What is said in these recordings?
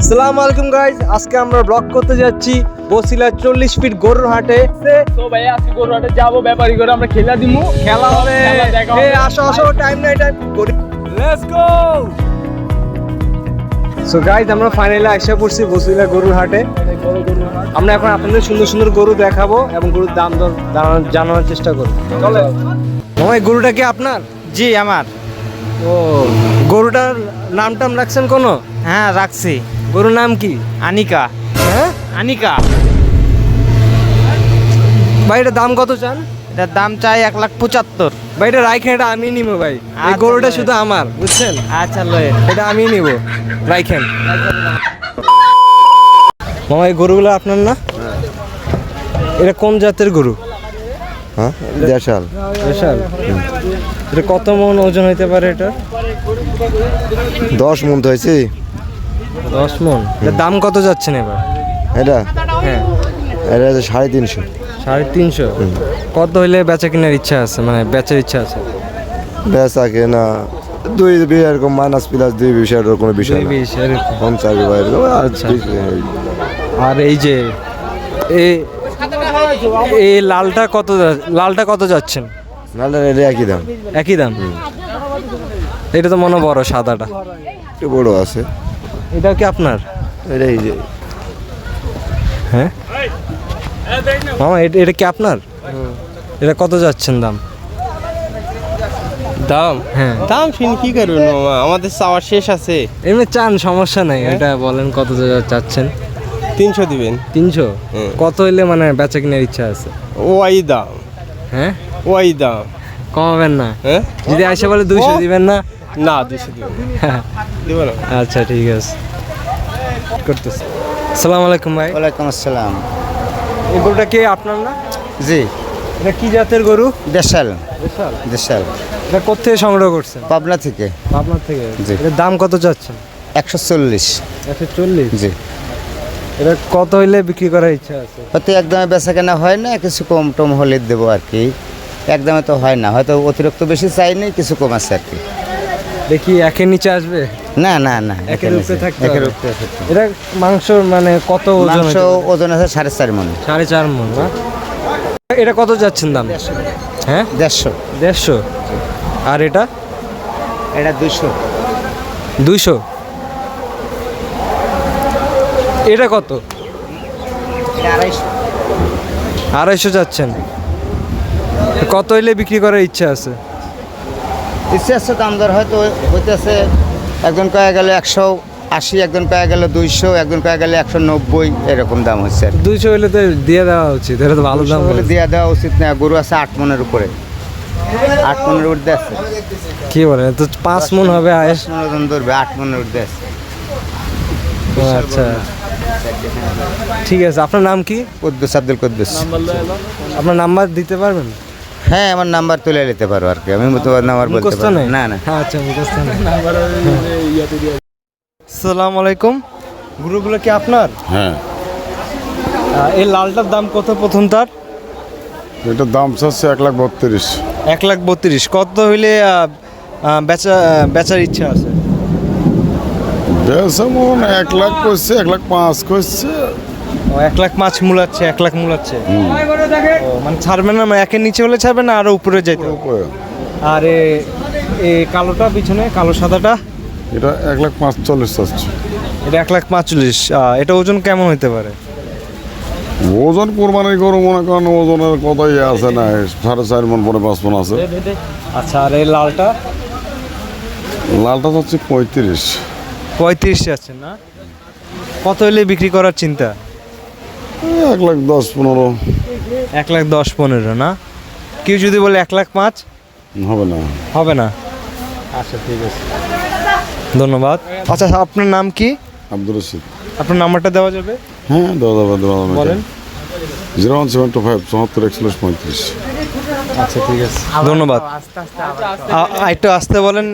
আসসালামু আলাইকুম গাইস, আজকে আমরা ব্লগ করতে যাচ্ছি বসিলা 40 ফিট গরুর হাটে। তো ভাই আজকে গরুর হাটে যাবো, ব্যাপারী করে আমরা খেলা দিমু, খেলা হবে। আসো আসো, টাইম নাই, লেটস গো। সো গাইস, আমরা ফাইনালি এসে পড়ছি বসিলা গরুর হাটে। আমরা এখন আপনাদের সুন্দর সুন্দর গরু দেখাবো এবং গরুর দাম দর জানানোর চেষ্টা করব। চলে মামা, এই গরুটা কি আপনার? জি আমার। ও, গরুটার নাম টাম রাখছেন কোনো? হ্যাঁ রাখছি। গরুর নাম কি? আনিকা। হ্যাঁ, আনিকা। ভাই এটা দাম কত চান? এটার দাম চাই 1,75,000। ভাই এটা রাইখেন, এটা আমি নিবো ভাই। এই আচ্ছা, গরুটা লয়ে। শুধু আমার, বুঝছেন? আচ্ছা লয়ে। এটা আমি নিব, রাইখেন। মামা, এই গরুগুলো আপনার না? এটা কোন জাতের গরু? হ্যাঁ, দেশাল। বিশাল। এটা কত মন ওজন হইতে পারে এটা? 10 মন তো হয়েছে। 10 মন। এটার দাম কত যাচ্ছেন এবার? এটা হ্যাঁ, এটা 350। 350। কত হইলে বেচা কেনার ইচ্ছা আছে, মানে বেচার ইচ্ছা আছে? বেচা কেনা 2 এরকম মাইনাস প্লাস 2 এর কোনো বিষয় না। 220 এরকম। 50 এরকম। আর আচ্ছা। আর এই যে এই লালটা কত যাচ্ছেন? নাহলে এটা একই দাম। একই দাম। এটা তো মনে হয় বড়, সাদাটা। একটু বড় আছে। এটাও কি আপনার? এটা এই যে হ্যাঁ মামা, এটা কি আপনার? এটা কত যাচ্ছেন দাম? দাম হ্যাঁ, দাম শুনি কি করবেন মামা, আমাদের চাওয়ার শেষ আছে। এমনি চান, সমস্যা নাই। এটা বলেন কত চাচ্ছেন? 300 দিবেন। 300। হুম। কত হইলে মানে বেচা কেনার ইচ্ছা আছে? ওই দাম, হ্যাঁ, ওই দাম। কমাবেন না? হ্যাঁ যদি আসে বলে 200 দিবেন না? না, 200 দিবেন। দিব না। আচ্ছা ঠিক আছে, করতেছি। আসসালামু আলাইকুম ভাই। ওয়ালাইকুম আসসালাম। এই গরুটা কি আপনার না? জি এটা কি জাতের গরু? দেশাল। বিশাল। দেশাল এটা কোথেকে সংগ্রহ করছেন? পাবনা থেকে। আপনার থেকে? জি। এটার দাম কত যাচ্ছেন? 140। 140। জি। এটা কত হইলে বিক্রি করার ইচ্ছা আছে? হয়তো একদমে বেচা কেনা হয় না, কিছু কম টম হলে দেবো আর কি। একদমে তো হয় না, হয়তো অতিরিক্ত বেশি চাইনি, কিছু কম আছে আর কি। দেখি একের নিচে আসবে? না না না, একের উপরে থাকতে একের হবে। উপরে থাকতে হবে। এটা মাংস মানে কত ওজন? মাংস ওজন আছে 4.5 মণ। 4.5 মণ না? এটা কত যাচ্ছেন দাম? হ্যাঁ, 150। 150। আর এটা? এটা 200। 200। এটা কত? এটা 250। 250 যাচ্ছেন। কত হইলে বিক্রি করার ইচ্ছা আছে? ইচ্ছে আছে, দাম দর হয়তো হইতেছে। একজন কয়ে গেলে 180, একজন কয়ে গেলে 200, একজন কয়ে গেলে 190, এরকম দাম হচ্ছে আর কি। 200 হইলে তো দিয়ে দেওয়া উচিত, এটা তো ভালো দাম। 200 হলে দিয়ে দেওয়া উচিত না, গরু আছে 8 মণের উপরে। 8 মণের উপরে আছে। কি বলেন, তো 5 মণ হবে আয়েস। 10 মণ ওজন ধরবে, 8 মণের উপরে আছে। ও আচ্ছা, ঠিক আছে। আপনার নাম কি? কুদ্দুস, আব্দুল কুদ্দুস। আপনার নাম্বার দিতে পারবেন? হ্যাঁ, আমার নাম্বার তুলে নিতে পারো আর কি। আমি তোমার নাম্বার বলতে মুখস্থ পারবো নেই? না না। আচ্ছা, মুখস্থ নেই। আসসালামু আলাইকুম। গরুগুলো কি আপনার? হ্যাঁ, এই লালটার দাম কত প্রথম তার? এটার দাম চাচ্ছে 1,32,000। 1,32,000। কত হইলে বেচার ইচ্ছা আছে? বেশ এমন 1,00,000 করছে, 1,05,000 করছে। ও, 1,05,000 মূলাচ্ছে, 1,00,000 মূলাচ্ছে। ও, মানে ছাড়বেন না, মানে একের নিচে হলে ছাড়বেন না, আরো উপরে যাইতে হবে? আর এই কালোটা পিছনে, কালো সাদাটা? এটা 1,45,000 চাচ্ছে। এটা 1,45,000। এটা ওজন কেমন হইতে পারে? ওজন কোরবানি গরু মনে করেন ওজনের কথাই আছে না, 4.5 মণ, 5 মণ আছে। আচ্ছা, আর এই লালটা? লালটা চাচ্ছে 35। 35 যাচ্ছে না? কত হইলে বিক্রি করার চিন্তা? 1,10,15 1,10,15 না? কেউ যদি বলে 1,05,000? হবে না। হবে না? আচ্ছা ঠিক আছে, ধন্যবাদ। আচ্ছা, আপনার নাম কি? আব্দুর রশিদ। আপনার নাম্বারটা দেওয়া যাবে? হ্যাঁ, দেওয়া যাবে। বলেন। 01725 74 41 35। আচ্ছা ঠিক আছে, ধন্যবাদ। একটু আসতে বলেন।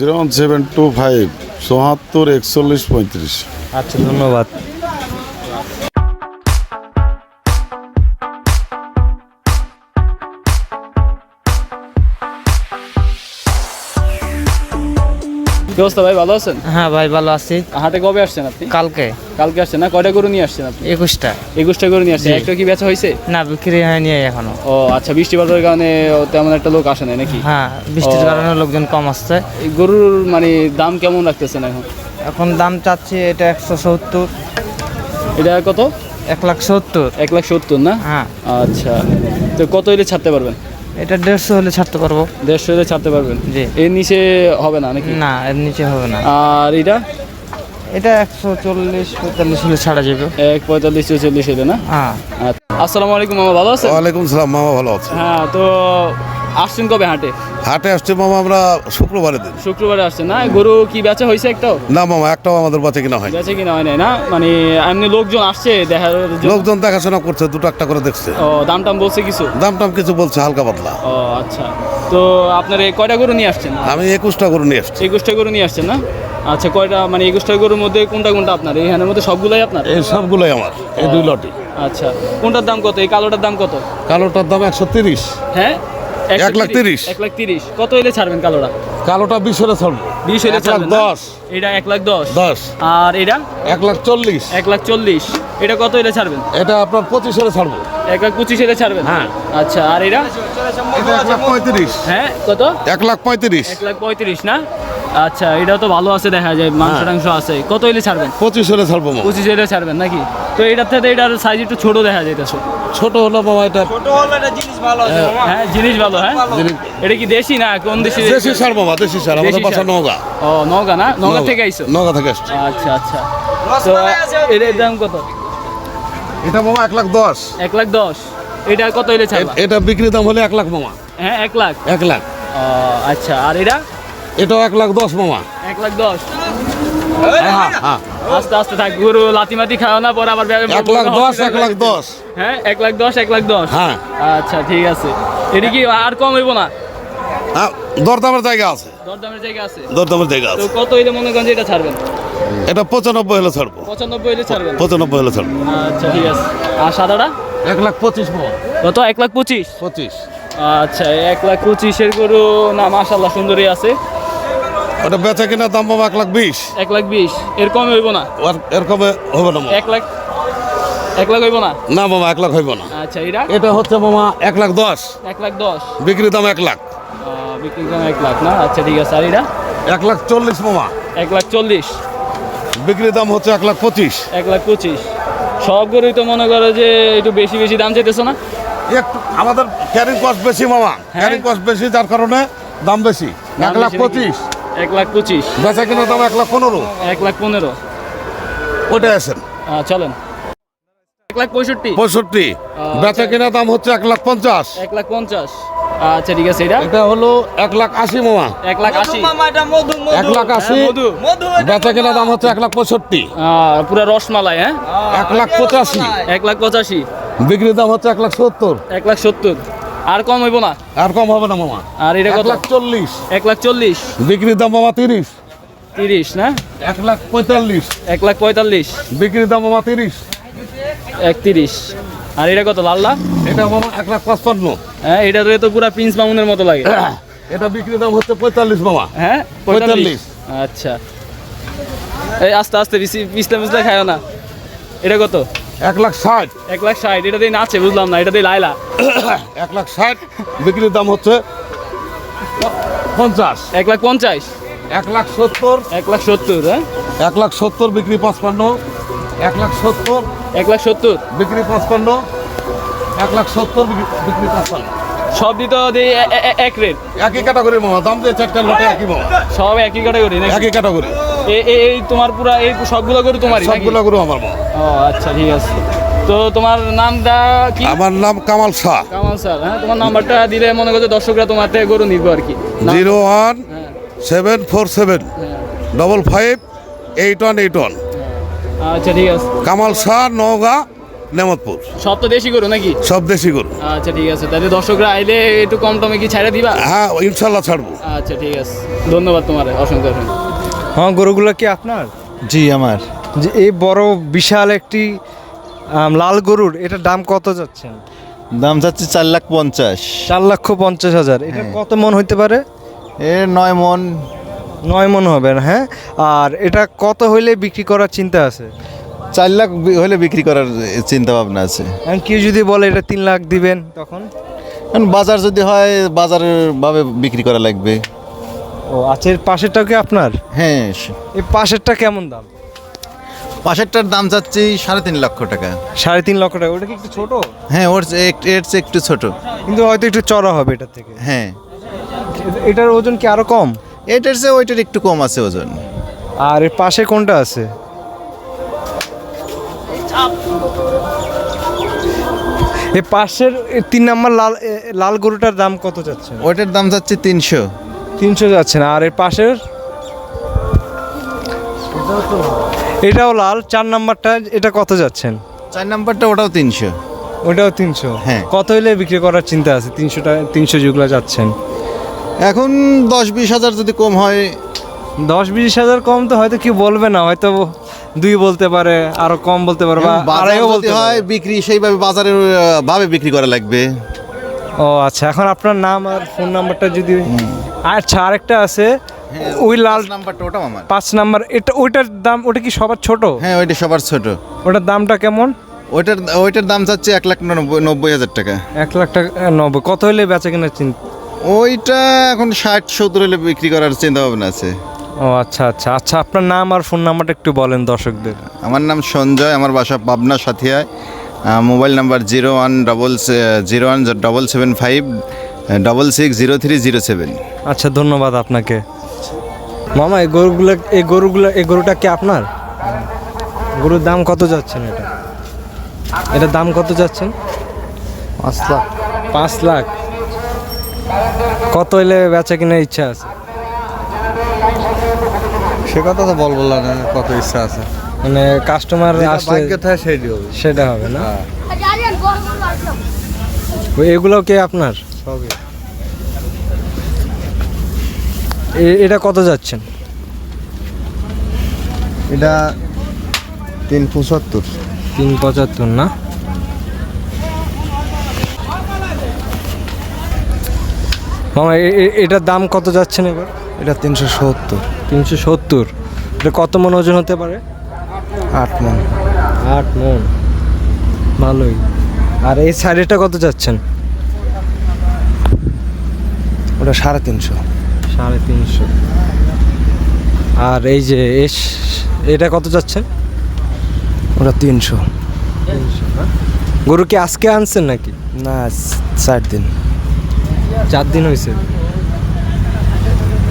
01725 74 41 35। আচ্ছা, ধন্যবাদ। কি অবস্থা ভাই, ভালো আছেন? হ্যাঁ ভাই ভালো আছি। হাটে কবে আসছেন আপনি? কালকে কালকে আসছেন না? কয়টা গরু নিয়ে আসছেন আপনি? 21টা। 21টা গরু নিয়ে আসছেন। একটা কি বেচা হয়েছে? না বিক্রি হয়নি এখনো। ও আচ্ছা, বৃষ্টি বাদলের কারণে তেমন একটা লোক আসে নাই নাকি? হ্যাঁ বৃষ্টির ও। কারণে লোকজন কম আসছে। এই গরুর মানে দাম কেমন রাখতেছেন এখন? এখন দাম চাচ্ছি এটা 170। এটা কত? 1,70,000। 1,70,000 না? হ্যাঁ আচ্ছা, তো কত হলে ছাড়তে পারবেন? এটা 150 হলে ছাড়তে পারবো। 150 হলে ছাড়তে পারবেন? জি। এর নিচে হবে না নাকি? না এর নিচে হবে না। আর এটা এটা 140-45 হলে ছাড়া যাবে। 145-40 হলে না? হ্যাঁ আচ্ছা। আসসালামু আলাইকুম মামা, ভালো আছেন? ওয়ালাইকুম সালাম মামা, ভালো আছে? হ্যাঁ, তো আসছেন কবে হাটে? হাটে আসছে মামা আমরা শুক্রবারের দিন। শুক্রবারে আসছেন না? গরু কি বেচা হয়েছে একটাও? না মামা, একটাও আমাদের বাচ্চা কিনা হয়। বেচে কিনা হয় নাই না? মানে এমনি লোকজন আসছে দেখার জন্য? লোকজন দেখাশোনা করছে, দুটো একটা করে দেখছে। ও, দাম টাম বলছে কিছু? দাম টাম কিছু বলছে হালকা পাতলা। ও আচ্ছা, তো আপনার এই কয়টা গরু নিয়ে আসছেন? আমি 21টা করে নিয়ে এসছি। 21টা গরু নিয়ে আসছেন না? আচ্ছা, কয়টা মানে 21টা গরুর মধ্যে কোনটা কোনটা আপনার? এইখানের মধ্যে সবগুলোই আপনার? এই সবগুলোই আমার, এই দুই লটই। আচ্ছা, কোনটার দাম কত? এই কালোটার দাম কত? কালোটার দাম 130। হ্যাঁ, 1,30,000। 1,30,000 কত হইলে ছাড়বেন কালোটা? কালোটা 20 হলে ছাড়বো। 20 হইলে ছাড়বেন না? 1,10,000। এটা 1,10,000। 10। আর এটা 1,40,000। 1,40,000। এটা কত হইলে ছাড়বেন? এটা আপনার 25 হলে ছাড়বো। 1,25,000 হইলে ছাড়বেন? হ্যাঁ। আচ্ছা, আর এটা? এটা 1,35,000। হ্যাঁ, কত? 1,35,000। 1,35,000 না? আচ্ছা, এটা তো ভালো আছে, দেখা যায় মাংস টাংস আছে। কত হইলে ছাড়বেন? 25 হলে ছাড়বো মামা। 25 হইলে ছাড়বেন নাকি? তো এটার থেকে এটার সাইজ একটু ছোট দেখা যাইতেছে। ছোট হলো মামা, এটা হ্যাঁ, জিনিস ভালো। হ্যাঁ, এটা কি দেশি না কোন দেশি? দেশি সার মামা, দেশি সার। আমাদের দেশি বাসা সার। নওগাঁ। ও, নওগাঁ না? নওগাঁ থেকে আইছো? নওগাঁ থেকে আসছে। আচ্ছা আচ্ছা, তো এটার দাম কত? এটা মামা 1,10,000। 1,10,000। এটা কত হইলে ছাড়বা? এটা বিক্রি দাম হলে 1,00,000 মামা। হ্যাঁ, 1,00,000। 1,00,000। ও আচ্ছা, আর এটা? এটাও 1,10,000 মামা। 1,10,000। হ্যাঁ হ্যাঁ। আস্তে আস্তে থাক, গরু লাতিমাতি খাও না, পরে আবার 1,10,000, 1,10,000। হ্যাঁ, 1,10,000, 1,10,000। হ্যাঁ। আচ্ছা ঠিক আছে। এটা কি আর কম হইব না? হ্যাঁ, দরদামের জায়গা আছে। দরদামের জায়গা আছে? দরদামের জায়গা তো আছে। কত হইলে মনে করেন যে এটা ছাড়বেন? এটা 95 হলে ছাড়বো। 95 হইলে ছাড়বেন? 95 হলে ছাড়বো। আচ্ছা ঠিক আছে। আর সাদাটা? 1,25,000 মামা। কত? 1,25,000। 25। আচ্ছা, 1,25,000 গরু না? মাশাআল্লাহ, সুন্দরই আছে। ওটা বেচা কিনা দাম মামা 1,20,000। 1,20,000 এর কমে হইব না? এরকম হবে না মামা। 1,00,000 হইব না? না মামা, 1,00,000 হইব না। আচ্ছা, এটা? এটা হচ্ছে মামা 1,10,000। 1,10,000। বিক্রি দাম 1,00,000। বিক্রি দাম 1,00,000 না? আচ্ছা ঠিক আছে। আর এটা? 1,40,000 মামা। 1,40,000। বিক্রি দাম হচ্ছে 1,25,000। 1,25,000। সব গরুই তো মনে করো যে একটু বেশি বেশি দাম চাইতেছো না? একটু আমাদের ক্যারিং কস্ট বেশি মামা। ক্যারিং কস্ট বেশি, যার কারণে দাম বেশি। দাম বেশি 1,25,000। 1,25,000। বেচা কিনা দাম 1,15,000। 1,15,000। ওটাই আছেন। চলেন। 1,65,000। 65। বেচা কিনা দাম হচ্ছে 1,50,000। 1,50,000। আচ্ছা ঠিক আছে। এটা? এটা হলো 1,80,000 মামা। 1,80,000। 1,80,000। মধু। বেচা কিনা দাম হচ্ছে 1,65,000। পুরা রসমালাই। হ্যাঁ, 1,85,000। 1,85,000। বিক্রি দাম হচ্ছে 1,70,000। 1,70,000। আর কম হইব না? আর কম হবে না মামা। আর এটা কত? 1,40,000। 1,40,000। বিক্রি দাম মামা 30,000। 30 না? 1,45,000। 1,45,000। বিক্রি দাম মামা 30,000। 31। আর এটা কত? লাল্লা? এটা মামা 1,55,000। হ্যাঁ, এটা তো পুরা প্রিন্স মামুনের মতো লাগে। এটা বিক্রি দাম হচ্ছে 45,000 মামা। হ্যাঁ, 45। আচ্ছা, এই আস্তে আস্তে পিছলে খায় না। এটা কত? 1,60,000। 1,60,000। এটা দিয়ে নাচে, বুঝলাম না। এটা দিয়ে লাইলা। 1,60,000। বিক্রির দাম হচ্ছে 50,000। 1,50,000। 1,70,000। 1,70,000। হ্যাঁ, 1,70,000 বিক্রি 55। 1,70,000 1,70,000। বিক্রি 55। 1,70,000 বিক্রি 55। সব দিতে দিয়ে এক রেট? একই ক্যাটাগরি মামা, দাম দিয়ে চারটা লটে একই মামা। সব একই ক্যাটাগরি নাকি? একই ক্যাটাগরি। এই তোমার পুরা এই সবগুলো গরু তোমারই নাকি? সবগুলো গরু আমার মামা। ও আচ্ছা ঠিক আছে। তো তোমার নামটা কি? আমার নাম কামাল শাহ। কামাল স্যার। হ্যাঁ, তোমার নাম্বারটা দিলে মনে করছে দর্শকরা তোমার থেকে গরু নিবে আর কি। 01747558181। আচ্ছা ঠিক আছে। কামাল শাহ, নওগাঁ, নেমতপুর। সব তো দেশি গরু নাকি? সব দেশি গরু। আচ্ছা ঠিক আছে, তাহলে দর্শকরা আইলে একটু কম টমে কি ছাড়া দিবা? হ্যাঁ ইনশাল্লাহ ছাড়বো। আচ্ছা ঠিক আছে, ধন্যবাদ তোমার, অসংখ্য অসংখ্য। হ্যাঁ, গরুগুলো কি আপনার? জি আমার। যে এই বড় বিশাল একটি লাল গরুর, এটার দাম কত যাচ্ছেন? দাম চাচ্ছি 4,50,000। 4,50,000। এটা কত মন হইতে পারে? এর 9 মন 9 মন হবে না, হ্যাঁ। আর এটা কত হইলে বিক্রি করার চিন্তা আছে? 4 লাখ হলে বিক্রি করার চিন্তা ভাবনা আছে। এখন কেউ যদি বলে এটা 3 লাখ দিবেন তখন? এখন বাজার যদি হয় বাজারের ভাবে বিক্রি করা লাগবে। ও আচ্ছা, এর পাশেরটা কি আপনার? হ্যাঁ, এই পাশেরটা কেমন দাম? পাশেরটার দাম চাচ্ছি 3.5 লক্ষ টাকা। 3.5 লক্ষ টাকা। ওটা কি একটু ছোট? হ্যাঁ, এর চেয়ে একটু ছোট। কিন্তু হয়তো একটু চড়া হবে এটার থেকে। হ্যাঁ, এটার ওজন কি আরো কম? এটার চেয়ে ওইটার একটু কম আছে ওজন। আর এর পাশে কোনটা আছে? এই পাশের 3 নাম্বার লাল গরুটার দাম কত যাচ্ছেন? ওইটার দাম চাচ্ছি 300। 300 যাচ্ছে না। আর এর পাশের এটাও লাল 4 নাম্বারটা, এটা কত যাচ্ছেন? 4 নাম্বারটা ওটাও 300। ওটাও 300? হ্যাঁ। কত হইলে বিক্রি করার চিন্তা আছে? 300 যেগুলো যাচ্ছেন। এখন 10-20 হাজার যদি কম হয়। 10-20 হাজার কম তো হয়তো কি বলবে না, হয়তো 2 বলতে পারে, আরো কম বলতে পারে, বা বাজারে আড়াইও যদি বলতে হয় পারে। বিক্রি সেইভাবে বাজারের ভাবে বিক্রি করা লাগবে। ও আচ্ছা, এখন আপনার নাম আর ফোন নাম্বারটা যদি। আচ্ছা, আরেকটা আছে ওই লাল 5 নাম্বারটা ওটাও আমার। 5 নাম্বার, এটা ওইটার দাম, ওটা কি সবার ছোট? হ্যাঁ, ওইটা সবার ছোট। ওটার দামটা কেমন? ওইটার দাম চাচ্ছে 1,90,000 টাকা। 1 লাখ টাকা 90। কত হলে বেচা কেনার চিন্তা? ওইটা এখন 60-70 হলে বিক্রি করার চিন্তা ভাবনা আছে। ও আচ্ছা আচ্ছা আচ্ছা, আপনার নাম আর ফোন নাম্বারটা একটু বলেন দর্শকদের। আমার নাম সঞ্জয়, আমার বাসা পাবনা সাথিয়ায়। Mobile number 01775660307। আচ্ছা, ধন্যবাদ আপনাকে। মামা, এই গরুটা কি আপনার? গরুর দাম কত যাচ্ছেন এটার দাম কত যাচ্ছেন? 5 লাখ। 5 লাখ। কত হইলে বেচা কেনার ইচ্ছা আছে? সে কথা তো বলবো না, কত ইচ্ছা আছে। মানে কাস্টমার আসলে থাকে সেইটি হবে। সেটা হবে না। এগুলো কে আপনার? সবই। এটা কত যাচ্ছেন? এটা 375। 375 না? মামা, এটার দাম কত যাচ্ছেন এবার? এটা 370। 370। এটা কত মন ওজন হতে পারে? 8 মন। 8 মন, ভালোই। আর এই সাইডেটা কত যাচ্ছেন? ওটা 350। 350। আর এই যে এটা কত যাচ্ছেন? ওটা 300। গরু কি আজকে আনছেন নাকি? না, 4 দিন। 4 দিন হয়েছে।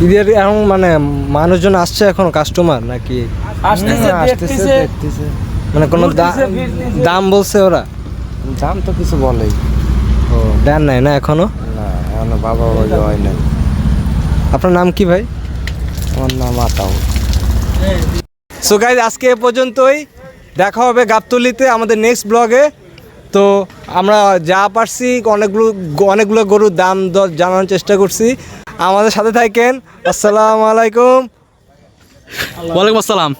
ঈদের এখন মানে মানুষজন আসছে এখন, কাস্টমার নাকি? আসতেছে, দেখতেছে। দেখতেছে। মানে কোনো দাম বলছে ওরা? দাম তো কিছু বলেই ও, দেন নাই না এখনো? না, এখনো বাবা বলে হয় না। আপনার নাম কি ভাই? আমার নাম আতাউল। সো গাইজ, আজকে এ পর্যন্তই। দেখা হবে গাবতলীতে আমাদের নেক্সট ব্লগে। তো আমরা যা পারছি অনেকগুলো গরুর দাম দর জানানোর চেষ্টা করছি। আমাদের সাথে থাকেন। আসসালামু আলাইকুম। ওয়ালাইকুম আসসালাম।